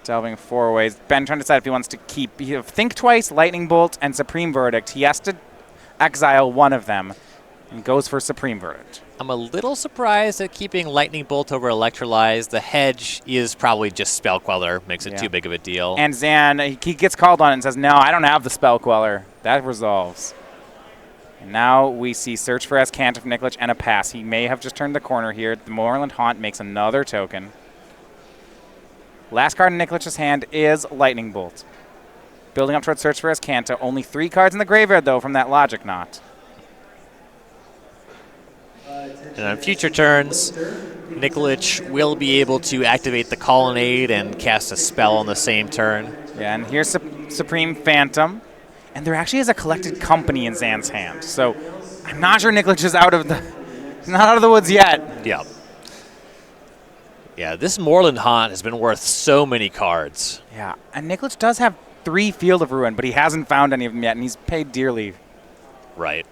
Delving 4 ways. Ben trying to decide if he wants to keep Think Twice, Lightning Bolt, and Supreme Verdict. He has to exile one of them and goes for Supreme Verdict. I'm a little surprised at keeping Lightning Bolt over Electrolyze. The hedge is probably just Spell Queller. Makes it too big of a deal. And Zan, he gets called on it and says, no, I don't have the Spell Queller. That resolves. And now we see Search for Azcanta from Nikolich and a pass. He may have just turned the corner here. The Moorland Haunt makes another token. Last card in Nikolich's hand is Lightning Bolt. Building up towards Search for Azcanta. Only 3 cards in the graveyard, though, from that Logic Knot. And on future turns, Nikolich will be able to activate the Colonnade and cast a spell on the same turn. Yeah, and here's Supreme Phantom. And there actually is a Collected Company in Zan's hand. So I'm not sure Nikolich is not out of the woods yet. Yeah. Yeah, this Moorland Haunt has been worth so many cards. Yeah, and Nikolich does have 3 Field of Ruin, but he hasn't found any of them yet, and he's paid dearly. Right.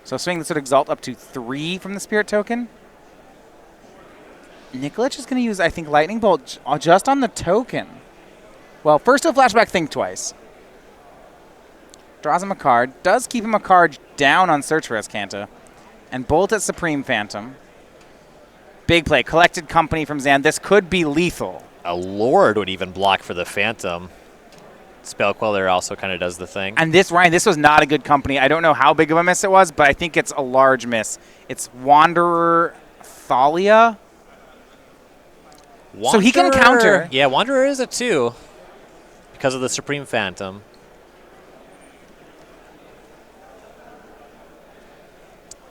So swing this would exalt up to 3 from the Spirit Token. Nikolich is going to use, I think, Lightning Bolt just on the token. Well, first he'll flashback Think Twice. Draws him a card. Does keep him a card down on Search for Azcanta. And Bolt at Supreme Phantom. Big play. Collected Company from Zan. This could be lethal. A Lord would even block for the Phantom. Spell Queller also kind of does the thing. And this, Ryan, this was not a good company. I don't know how big of a miss it was, but I think it's a large miss. It's Wanderer Thalia. So he can counter. Yeah, Wanderer is a 2 because of the Supreme Phantom.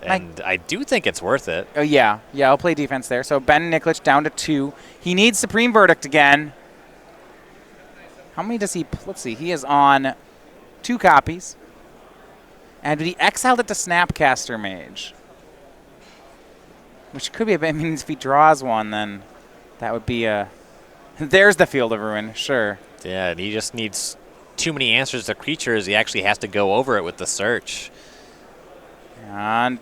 And I do think it's worth it. Oh, yeah. Yeah, I'll play defense there. So Ben Nikolich down to 2. He needs Supreme Verdict again. How many does he... Let's see. He is on 2 copies. And he exiled it to Snapcaster Mage. Which could be a bit... I mean, if he draws one, then that would be a... There's the Field of Ruin. Sure. Yeah, and he just needs too many answers to creatures. He actually has to go over it with the search. And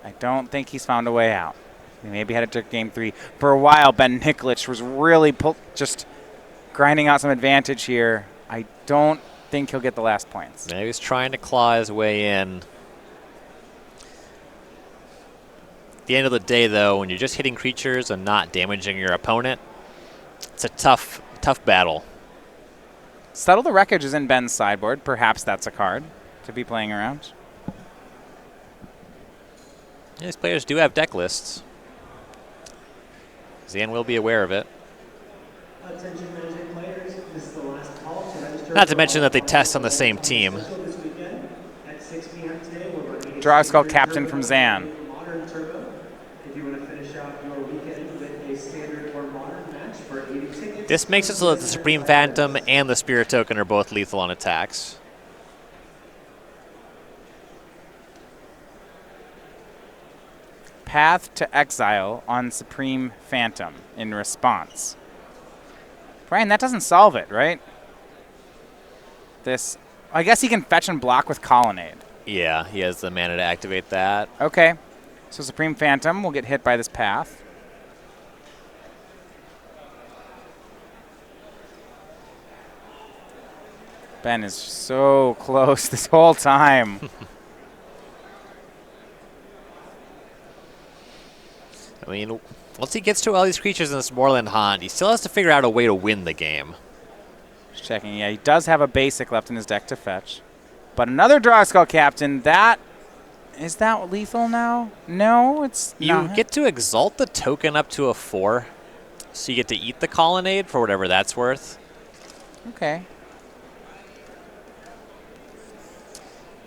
I don't think he's found a way out. He maybe had it to game 3. For a while, Ben Nikolich was really just grinding out some advantage here. I don't think he'll get the last points. Maybe he's trying to claw his way in. At the end of the day, though, when you're just hitting creatures and not damaging your opponent, It's a tough battle. Settle the Wreckage is in Ben's sideboard. Perhaps that's a card to be playing around. Yeah, these players do have deck lists. Zan will be aware of it. Attention managing players, this is the last call to register. Not to mention that they test on the same team. This weekend at 6 p.m. today, we're running Draw Skull Captain from Zan. Modern Turbo. If you want to finish out your weekend with a standard or modern match for 80 tickets. This makes it so that the Supreme Phantom and the Spirit Token are both lethal on attacks. Path to Exile on Supreme Phantom in response. Brian, that doesn't solve it, right? This, I guess he can fetch and block with Colonnade. Yeah, he has the mana to activate that. Okay, so Supreme Phantom will get hit by this path. Ben is so close this whole time. I mean, once he gets to all these creatures in this Moorland Haunt, he still has to figure out a way to win the game. Just checking. Yeah, he does have a basic left in his deck to fetch. But another Draw Skull Captain, is that lethal now? No, it's You not. get to exalt the token up to a 4, so you get to eat the Colonnade for whatever that's worth. Okay.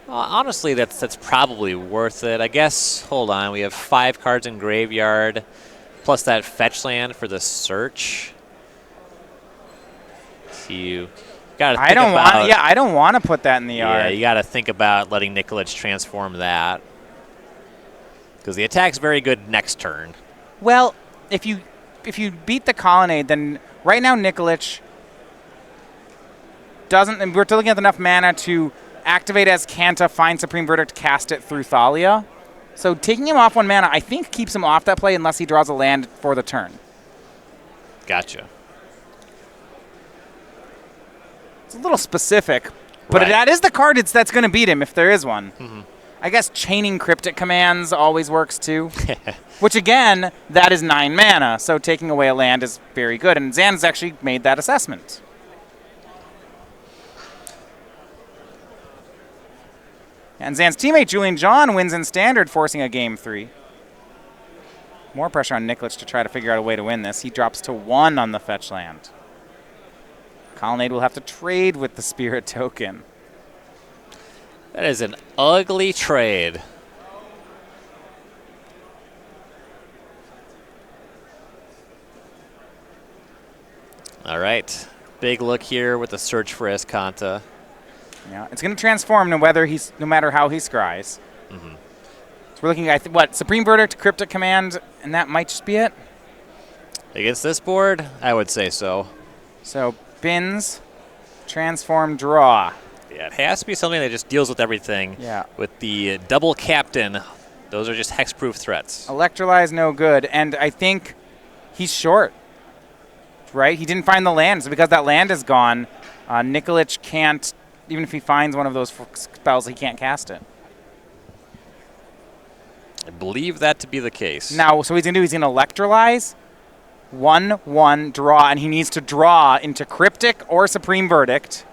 Honestly, that's probably worth it. I guess, hold on, we have 5 cards in Graveyard, plus that fetch land for the search. So you gotta think I don't want to put that in the Yeah, yard. you gotta think about letting Nikolich transform that. Because the attack's very good next turn. Well, if you beat the Colonnade, then right now Nikolich doesn't, and we're looking at enough mana to activate as Kanta, find Supreme Verdict, cast it through Thalia. So taking him off 1 mana, I think keeps him off that play unless he draws a land for the turn. Gotcha. It's a little specific, but Right. that is the card that's going to beat him if there is one. Mm-hmm. I guess chaining Cryptic Commands always works too. Which again, that is 9 mana, so taking away a land is very good, and Zan's actually made that assessment. And Zan's teammate, Julian John, wins in Standard, forcing a Game 3. More pressure on Nikolich to try to figure out a way to win this. He drops to 1 on the fetch land. Colonnade will have to trade with the Spirit Token. That is an ugly trade. All right. Big look here with the search for Escanta. Yeah, it's going to transform no matter how he scries. Mm-hmm. So we're looking at, what, Supreme Verdict, Cryptic Command, and that might just be it? Against this board, I would say so. So, Bins, Transform, Draw. Yeah, it has to be something that just deals with everything. Yeah. With the double captain, those are just hexproof threats. Electrolyze, no good. And I think he's short, right? He didn't find the land, so because that land is gone, Nikolich can't, even if he finds one of those spells, he can't cast it. I believe that to be the case. Now, so he's going to Electrolyze, 1/1, draw, and he needs to draw into Cryptic or Supreme Verdict.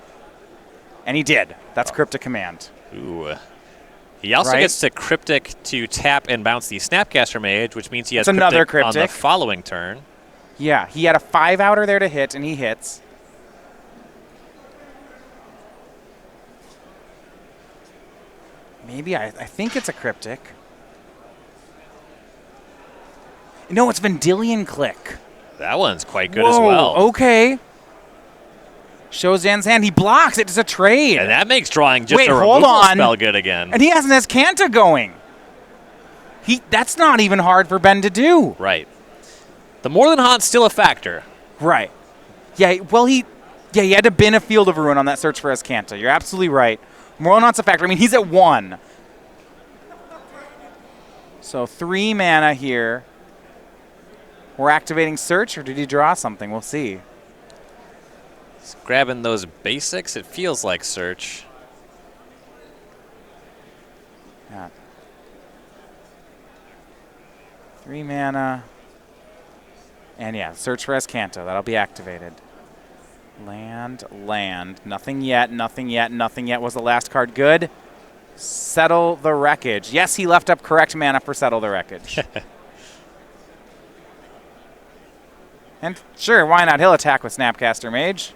And he did. That's Cryptic Command. Ooh. He also gets to Cryptic to tap and bounce the Snapcaster Mage, which means he has another on the Cryptic. following turn. Yeah, he had a 5-outer there to hit, and he hits. Maybe I think it's a Cryptic. No, it's Vendilion Click. That one's quite good Whoa, as well. Okay. Shows Zan's hand. He blocks it. It's a trade. And that makes drawing just Wait, a hold removal on. spell good again. And he has an Escanta going. That's not even hard for Ben to do. Right. The More Than Haunt's still a factor. Right. Yeah, well, he had to bin a Field of Ruin on that search for Escanta. You're absolutely right. Morlonot's a factor. I mean, he's at 1. So 3 mana here. We're activating Search, or did he draw something? We'll see. He's grabbing those basics. It feels like search. Yeah. 3 mana. And yeah, search for Escanto. That'll be activated. Land, land. Nothing yet, nothing yet, nothing yet. Was the last card good? Settle the Wreckage. Yes, he left up correct mana for Settle the Wreckage. And sure, why not? He'll attack with Snapcaster Mage.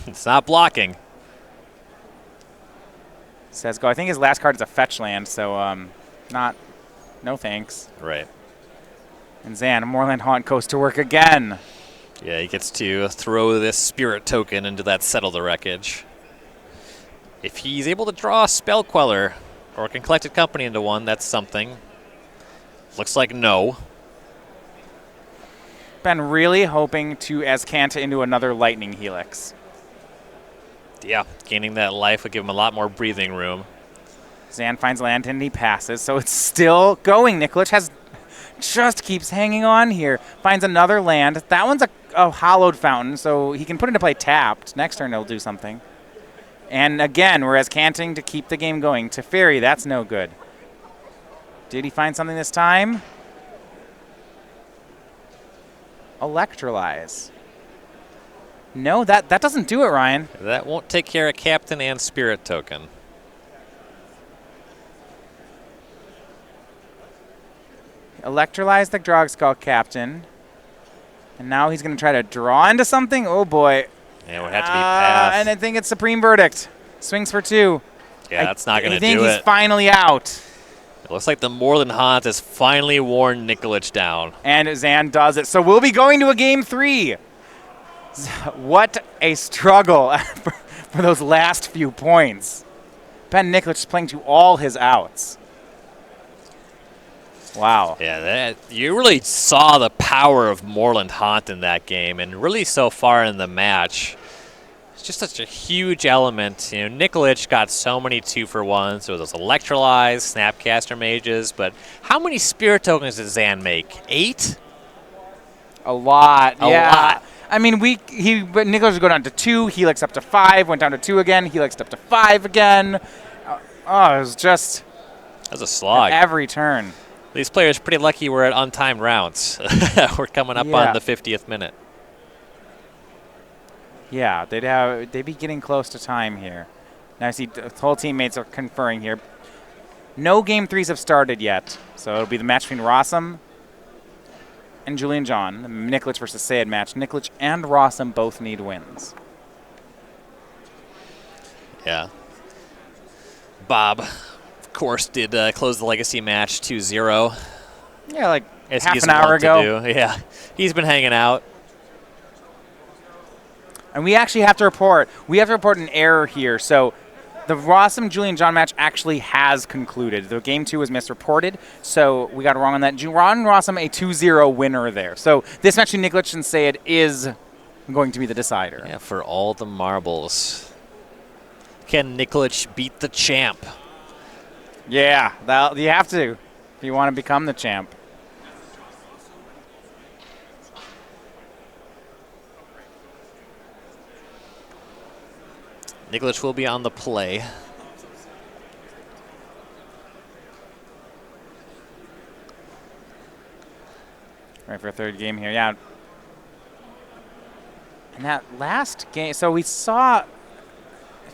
It's not blocking. Says go. I think his last card is a fetch land, so no thanks. Right. And Zan, Moorland Haunt goes to work again. Yeah, he gets to throw this spirit token into that Settle the Wreckage. If he's able to draw a Spell Queller or can Collected Company into one, that's something. Looks like no. Been really hoping to Escanta into another Lightning Helix. Yeah, gaining that life would give him a lot more breathing room. Zan finds land and he passes, so it's still going. Nikolich just keeps hanging on here. Finds another land. That one's a hollowed fountain, so he can put into play tapped. Next turn he'll do something. And again, we're Escanting to keep the game going. Teferi, that's no good. Did he find something this time? Electrolyze. No, that doesn't do it, Ryan. That won't take care of Captain and Spirit Token. Electrolyze the Drogskull Captain. And now he's going to try to draw into something? Oh, boy. Yeah, it would have to be path. And I think it's Supreme Verdict. Swings for 2. Yeah, that's not going to do I think he's it. finally out. It looks like the Moorland Haunt has finally worn Nikolich down. And Zan does it. So we'll be going to a Game 3. What a struggle for those last few points. Ben Nikolich is playing to all his outs. Wow. Yeah, you really saw the power of Moorland Haunt in that game, and really so far in the match. It's just such a huge element. You know, Nikolich got so many 2-for-1s. There was those Electrolyze, Snapcaster Mages, but how many Spirit Tokens did Zan make? 8? A lot. A lot. I mean, Nikolich would go down to 2, Helix up to 5, went down to 2 again, Helix up to 5 again. It was just That was a slog. every turn. These players are pretty lucky we're at untimed rounds. We're coming up on the 50th minute. Yeah, they'd be getting close to time here. Now I see the whole teammates are conferring here. No Game 3s have started yet, so it'll be the match between Rosum and Julian John, the Nikolich versus Syed match. Nikolich and Rosum both need wins. Yeah. Bob, of course, did close the Legacy match 2-0. Yeah, like As half he's an hour wont ago. to do. Yeah, he's been hanging out. And we actually have to report. We have to report an error here. So the Rosum Julian John match actually has concluded. The Game 2 was misreported, so we got it wrong on that. Ron Rosum, a 2-0 winner there. So this match between Nikolich and Syed is going to be the decider. Yeah, for all the marbles. Can Nikolich beat the champ? Yeah, you have to if you want to become the champ. Nikolich will be on the play. Right for a third game here, yeah. And that last game, so we saw,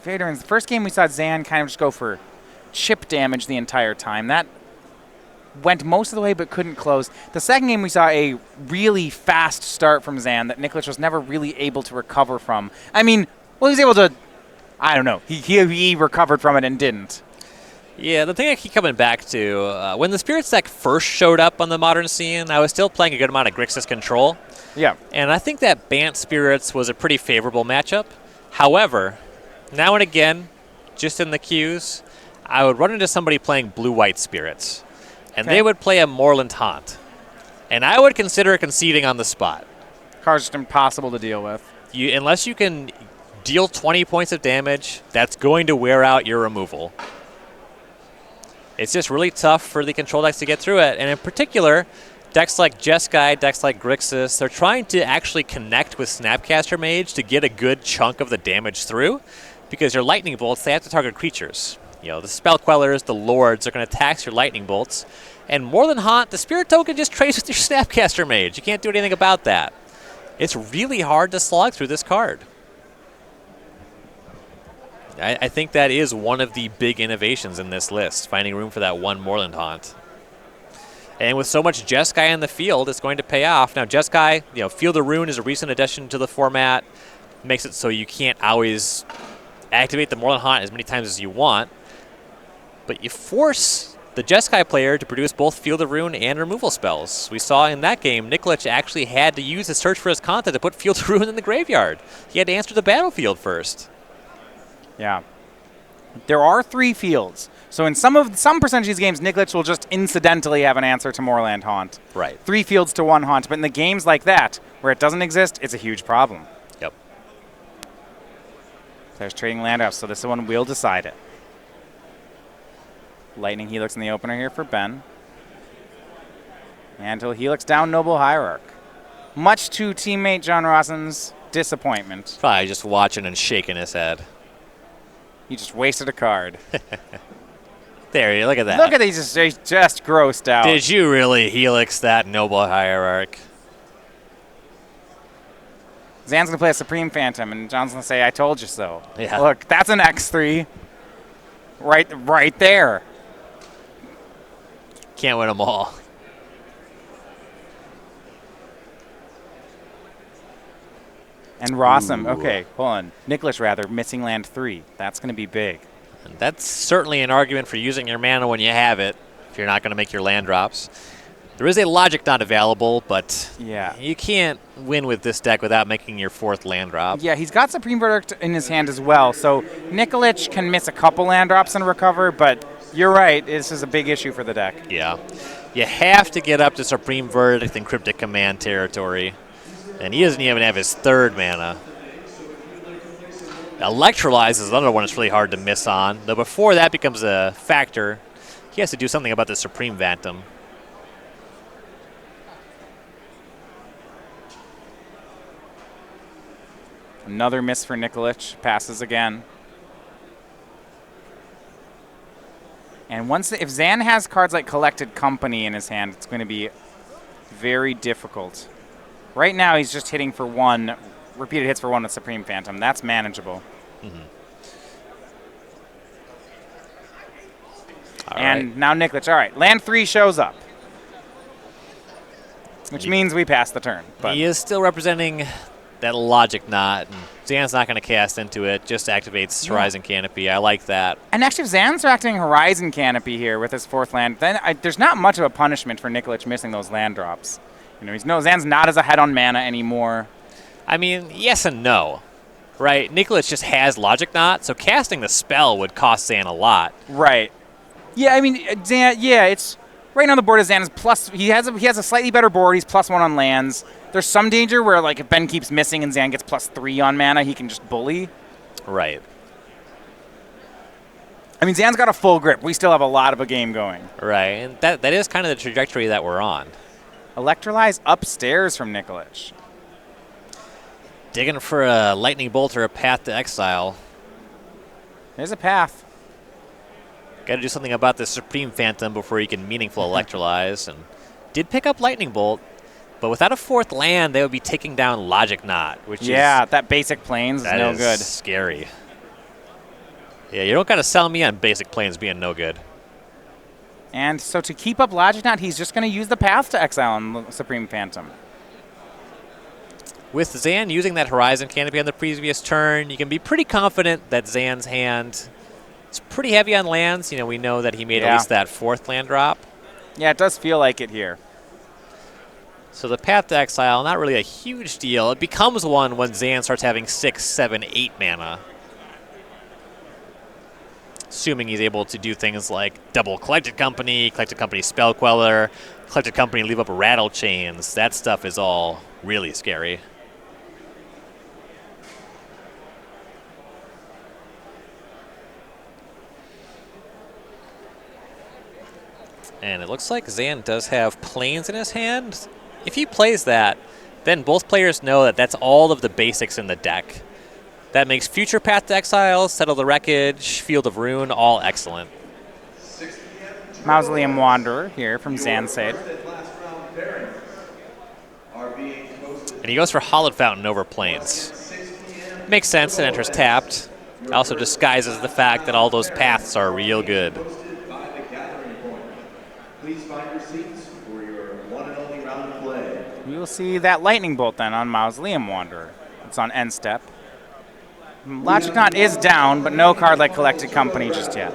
the first game we saw Zan kind of just go for chip damage the entire time. That went most of the way but couldn't close. The second game we saw a really fast start from Zan that Nikolich was never really able to recover from. I mean, well, he was able to, I don't know, he recovered from it and didn't. Yeah, the thing I keep coming back to, when the Spirit deck first showed up on the Modern scene, I was still playing a good amount of Grixis Control. Yeah. And I think that Bant Spirits was a pretty favorable matchup. However, now and again, just in the queues, I would run into somebody playing Blue-White Spirits, and they would play a Moorland Haunt. And I would consider conceding on the spot. Card's just impossible to deal with. Unless you can deal 20 points of damage, that's going to wear out your removal. It's just really tough for the control decks to get through it. And in particular, decks like Jeskai, decks like Grixis, they're trying to actually connect with Snapcaster Mage to get a good chunk of the damage through. Because your Lightning Bolts, they have to target creatures. You know, the Spell Quellers, the Lords are going to tax your Lightning Bolts. And more than Haunt, the Spirit Token just trades with your Snapcaster Mage. You can't do anything about that. It's really hard to slog through this card. I think that is one of the big innovations in this list, finding room for that one Moorland Haunt. And with so much Jeskai in the field, it's going to pay off. Now, Jeskai, you know, Field of Ruin is a recent addition to the format. Makes it so you can't always activate the Moorland Haunt as many times as you want. But you force the Jeskai player to produce both Field of Ruin and removal spells. We saw in that game, Nikolich actually had to use his Search for his Content to put Field of Ruin in the graveyard. He had to answer the battlefield first. Yeah. There are 3 fields. So in some percentage of these games, Nikolich will just incidentally have an answer to Moorland Haunt. Right. 3 fields to 1 Haunt. But in the games like that, where it doesn't exist, it's a huge problem. Yep. There's trading land drops, so this one will decide it. Lightning Helix in the opener here for Ben. And he'll Helix down Noble Hierarch. Much to teammate John Rosum's disappointment. Probably just watching and shaking his head. He just wasted a card. There, look at that. Look at these, just grossed out. Did you really Helix that Noble Hierarch? Zan's going to play a Supreme Phantom, and John's going to say, I told you so. Yeah. Look, that's an X3. Right there. Can't win them all. And Rosum, Ooh. okay, hold on. Nikolich, rather, missing land 3. That's going to be big. And that's certainly an argument for using your mana when you have it, if you're not going to make your land drops. There is a Logic Knot available, but yeah, you can't win with this deck without making your 4th land drop. Yeah, he's got Supreme Verdict in his hand as well, so Nikolich can miss a couple land drops and recover, but you're right, this is a big issue for the deck. Yeah. You have to get up to Supreme Verdict and Cryptic Command territory. And he doesn't even have his 3rd mana. Electrolyze is another one that's really hard to miss on. Though before that becomes a factor, he has to do something about the Supreme Phantom. Another miss for Nikolich. Passes again. And if Zan has cards like Collected Company in his hand, it's going to be very difficult. Right now, he's just hitting for 1, repeated hits for 1 with Supreme Phantom. That's manageable. Mm-hmm. And now Nikolich. All right, land 3 shows up, which means we pass the turn. But he is still representing that Logic Knot. And Zan's not going to cast into it, just activates Horizon Canopy. I like that. And actually, if Zan's acting Horizon Canopy here with his 4th land, then there's not much of a punishment for Nikolich missing those land drops. You know, Zan's not as ahead on mana anymore. I mean, yes and no, right? Nikolich just has Logic Knot, so casting the spell would cost Zan a lot. Right. Yeah, I mean, Zan. Yeah, it's right now the board is Zan is plus. He has a slightly better board. He's +1 on lands. There's some danger where like if Ben keeps missing and Zan gets +3 on mana, he can just bully. Right. I mean, Zan's got a full grip. We still have a lot of a game going. Right, and that is kind of the trajectory that we're on. Electrolyze upstairs from Nikolich. Digging for a Lightning Bolt or a Path to Exile. There's a path. Got to do something about the Supreme Phantom before you can meaningful Electrolyze. And did pick up Lightning Bolt, but without a 4th land, they would be taking down Logic Knot, which that basic plains is no good. Scary. Yeah, you don't got to sell me on basic plains being no good. And so to keep up Logic Knot, he's just going to use the Path to Exile on the Supreme Phantom. With Zan using that Horizon Canopy on the previous turn, you can be pretty confident that Zan's hand is pretty heavy on lands. You know, we know that he made at least that 4th land drop. Yeah, it does feel like it here. So the Path to Exile, not really a huge deal. It becomes one when Zan starts having 6, 7, 8 mana. Assuming he's able to do things like double Collected Company Spell Queller, Collected Company leave up Rattle Chains. That stuff is all really scary. And it looks like Zan does have Plains in his hand. If he plays that, then both players know that that's all of the basics in the deck. That makes future Path to Exile, Settle the Wreckage, Field of Ruin, all excellent. Mausoleum Wanderer here from Syed. And he goes for Hollowed Fountain over Plains. Makes sense, it enters tapped. Also disguises the fact that all those paths are real good. Please find your seats for your one and only round of play. We will see that Lightning Bolt then on Mausoleum Wanderer. It's on end step. Logic Knot is down, but no card like Collected Company just yet.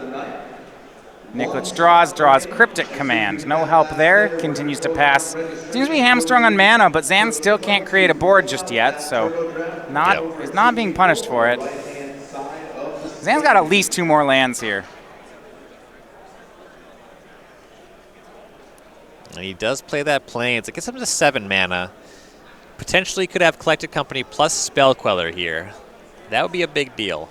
Nikolich draws Cryptic Command. No help there, continues to pass. Seems to be hamstrung on mana, but Zan still can't create a board just yet, so is not being punished for it. Zan's got at least 2 more lands here. And he does play that Plains. It gets him to 7 mana. Potentially could have Collected Company plus Spell Queller here. That would be a big deal.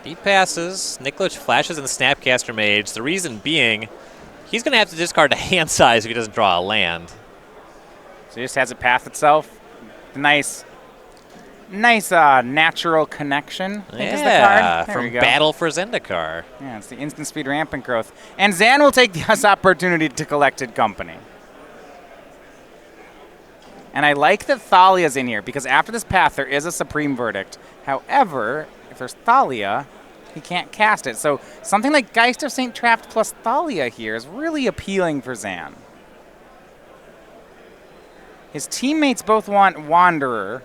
He passes. Nikolich flashes in the Snapcaster Mage. The reason being, he's going to have to discard a hand size if he doesn't draw a land. So he just has it path itself. Nice natural connection. I think is the card. There from Battle for Zendikar. Yeah, it's the instant speed rampant growth. And Zan will take this opportunity to Collected Company. And I like that Thalia's in here, because after this path, there is a Supreme Verdict. However, if there's Thalia, he can't cast it. So something like Geist of St. Trapped plus Thalia here is really appealing for Zan. His teammates both want Wanderer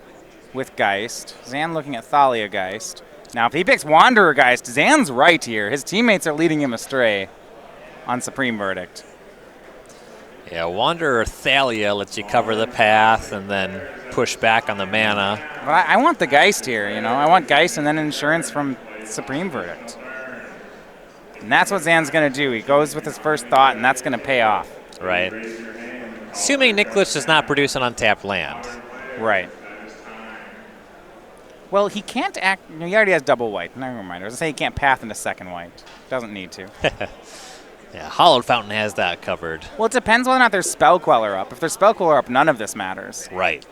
with Geist. Zan looking at Thalia Geist. Now, if he picks Wanderer Geist, Zan's right here. His teammates are leading him astray on Supreme Verdict. Yeah, Wanderer Thalia lets you cover the path and then push back on the mana. But I want the Geist here, you know. I want Geist and then insurance from Supreme Verdict. And that's what Zan's going to do. He goes with his first thought, and that's going to pay off. Right. Assuming Nikolich does not produce an untapped land. Right. Well, he can't act. You know, he already has double white. Never mind. I was going to say he can't path into second white. Doesn't need to. Yeah, Hollowed Fountain has that covered. Well, it depends whether or not there's Spell Queller up. If there's Spell Queller up, none of this matters. Right.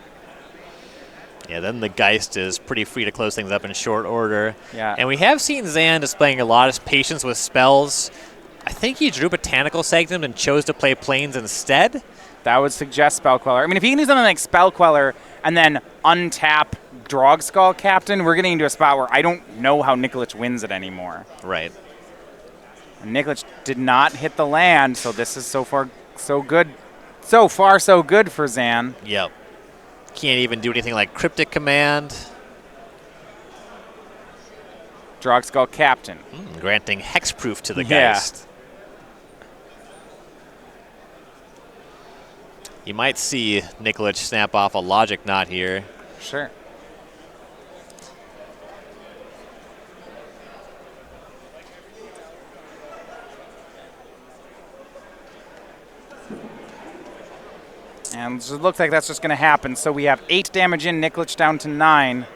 Yeah, then the Geist is pretty free to close things up in short order. Yeah. And we have seen Zan displaying a lot of patience with spells. I think he drew Botanical Sanctum and chose to play Plains instead. That would suggest Spell Queller. I mean, if he can do something like Spell Queller and then untap Drogskull Captain, we're getting into a spot where I don't know how Nikolich wins it anymore. Right. And Nikolich did not hit the land, so this is so far so good. So far, so good for Zan. Yep. Can't even do anything like Cryptic Command. Drogskull Captain. Granting hexproof to the Geist. You might see Nikolich snap off a Logic Knot here. Sure. And it looks like that's just going to happen. So we have 8 damage in, Nikolich down to 9.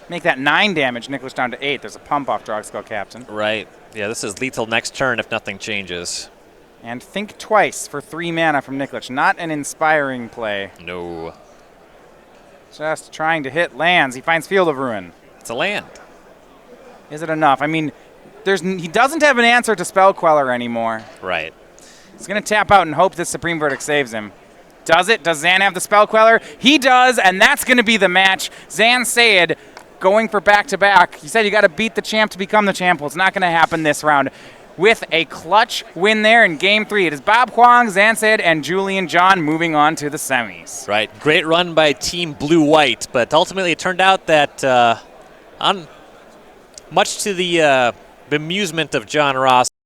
Make that 9 damage, Nikolich down to 8. There's a pump off Drogskull Captain. Right. Yeah, this is lethal next turn if nothing changes. And think twice for 3 mana from Nikolich. Not an inspiring play. No. Just trying to hit lands. He finds Field of Ruin. It's a land. Is it enough? I mean, he doesn't have an answer to Spell Queller anymore. Right. He's going to tap out and hope this Supreme Verdict saves him. Does it? Does Zan have the Spell Queller? He does, and that's going to be the match. Syed going for back-to-back. He said you got to beat the champ to become the champ. Well, it's not going to happen this round. With a clutch win there in Game 3. It is Bob Huang, Syed, and Julian John moving on to the semis. Right. Great run by Team Blue-White, but ultimately it turned out that much to the bemusement of John Ross,